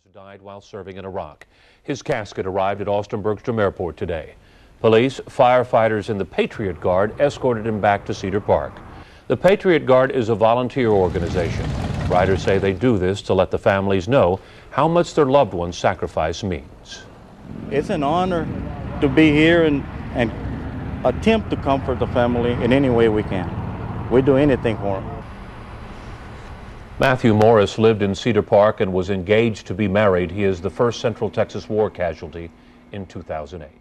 Died while serving in Iraq. His casket arrived at Austin Bergstrom Airport today. Police, firefighters, and the Patriot Guard escorted him back to Cedar Park. The Patriot Guard is a volunteer organization. Riders say they do this to let the families know how much their loved one's sacrifice means. It's an honor to be here and attempt to comfort the family in any way we can. We do anything for them. Matthew Morris lived in Cedar Park and was engaged to be married. He is the first Central Texas war casualty in 2008.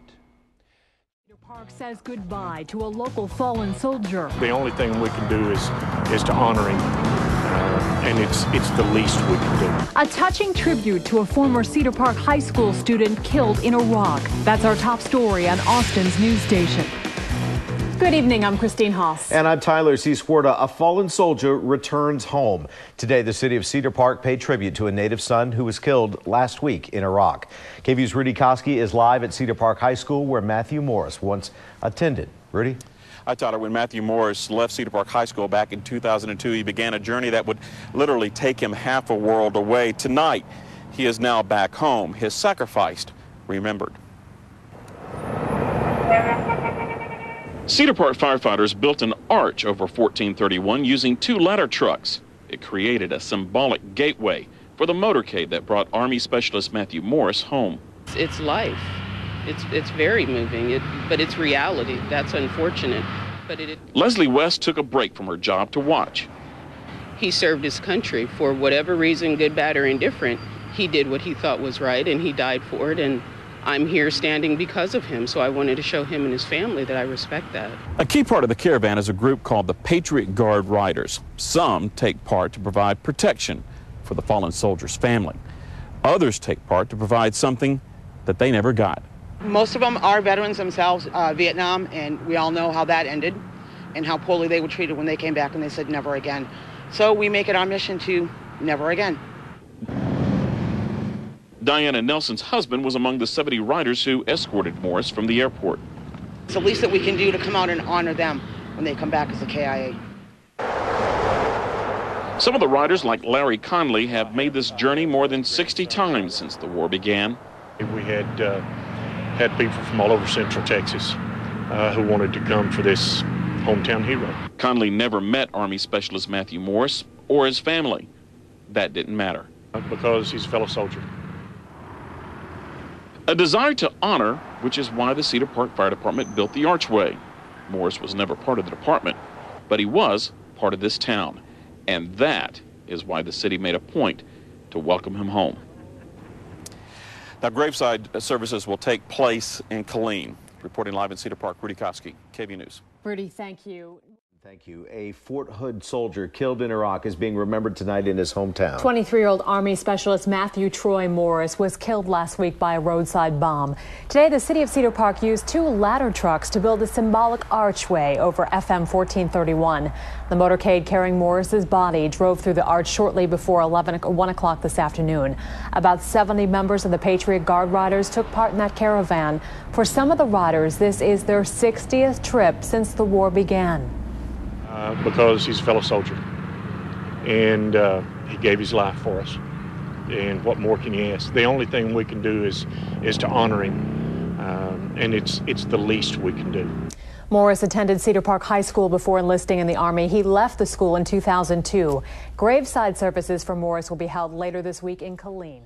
Cedar Park says goodbye to a local fallen soldier. The only thing we can do is to honor him, and it's the least we can do. A touching tribute to a former Cedar Park High School student killed in Iraq. That's our top story on Austin's news station. Good evening, I'm Christine Haas. And I'm Tyler C. Swarta. A fallen soldier returns home. Today, the city of Cedar Park paid tribute to a native son who was killed last week in Iraq. KVU's Rudy Koski is live at Cedar Park High School, where Matthew Morris once attended. Rudy? Hi, Tyler. When Matthew Morris left Cedar Park High School back in 2002, he began a journey that would literally take him half a world away. Tonight, he is now back home, his sacrifice remembered. Cedar Park firefighters built an arch over 1431 using 2 ladder trucks. It created a symbolic gateway for the motorcade that brought Army Specialist Matthew Morris home. It's life. It's very moving, but it's reality. That's unfortunate. But Leslie West took a break from her job to watch. He served his country for whatever reason, good, bad, or indifferent. He did what he thought was right, and he died for it. And I'm here standing because of him, so I wanted to show him and his family that I respect that. A key part of the caravan is a group called the Patriot Guard Riders. Some take part to provide protection for the fallen soldier's family. Others take part to provide something that they never got. Most of them are veterans themselves, Vietnam, and we all know how that ended and how poorly they were treated when they came back and they said never again. So we make it our mission to never again. Diana Nelson's husband was among the 70 riders who escorted Morris from the airport. It's the least that we can do to come out and honor them when they come back as a KIA. Some of the riders, like Larry Conley, have made this journey more than 60 times since the war began. We had people from all over Central Texas who wanted to come for this hometown hero. Conley never met Army Specialist Matthew Morris or his family. That didn't matter. Because he's a fellow soldier. A desire to honor, which is why the Cedar Park Fire Department built the archway. Morris was never part of the department, but he was part of this town. And that is why the city made a point to welcome him home. Now, graveside services will take place in Killeen. Reporting live in Cedar Park, Rudy Koski, KVUE News. Rudy, thank you. Thank you. A Fort Hood soldier killed in Iraq is being remembered tonight in his hometown. 23-year-old Army Specialist Matthew Troy Morris was killed last week by a roadside bomb. Today, the city of Cedar Park used 2 ladder trucks to build a symbolic archway over FM 1431. The motorcade carrying Morris's body drove through the arch shortly before 1 o'clock this afternoon. About 70 members of the Patriot Guard Riders took part in that caravan. For some of the riders, this is their 60th trip since the war began. Because he's a fellow soldier, and he gave his life for us. And what more can you ask? The only thing we can do is to honor him, and it's the least we can do. Morris attended Cedar Park High School before enlisting in the Army. He left the school in 2002. Graveside services for Morris will be held later this week in Killeen.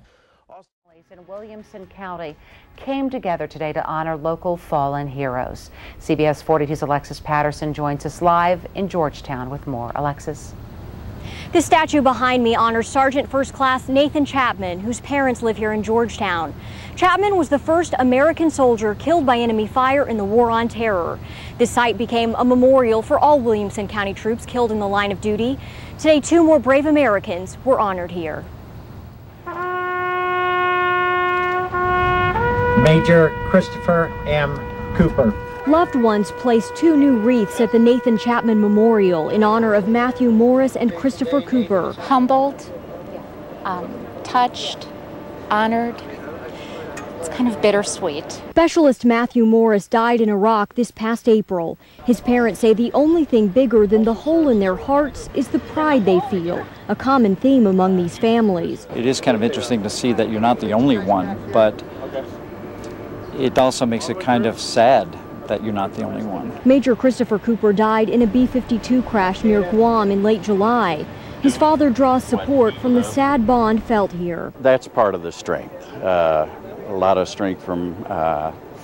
In Williamson County came together today to honor local fallen heroes. CBS 42's Alexis Patterson joins us live in Georgetown with more. Alexis. This statue behind me honors Sergeant First Class Nathan Chapman, whose parents live here in Georgetown. Chapman was the first American soldier killed by enemy fire in the War on Terror. This site became a memorial for all Williamson County troops killed in the line of duty. Today, 2 more brave Americans were honored here. Major Christopher M. Cooper. Loved ones placed 2 new wreaths at the Nathan Chapman Memorial in honor of Matthew Morris and Christopher Cooper. Humbled, touched, honored. it's kind of bittersweet. Specialist Matthew Morris died in Iraq this past April. His parents say the only thing bigger than the hole in their hearts is the pride they feel, a common theme among these families. It is kind of interesting to see that you're not the only one, but it also makes it kind of sad that you're not the only one. Major Christopher Cooper died in a B-52 crash near Guam in late July. His father draws support from the sad bond felt here. That's part of the strength. A lot of strength from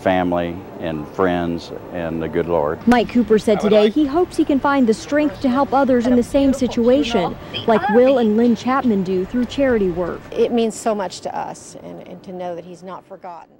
family and friends and the good Lord. Mike Cooper said today he hopes he can find the strength to help others in the same situation, like Will and Lynn Chapman do through charity work. It means so much to us, and to know that he's not forgotten.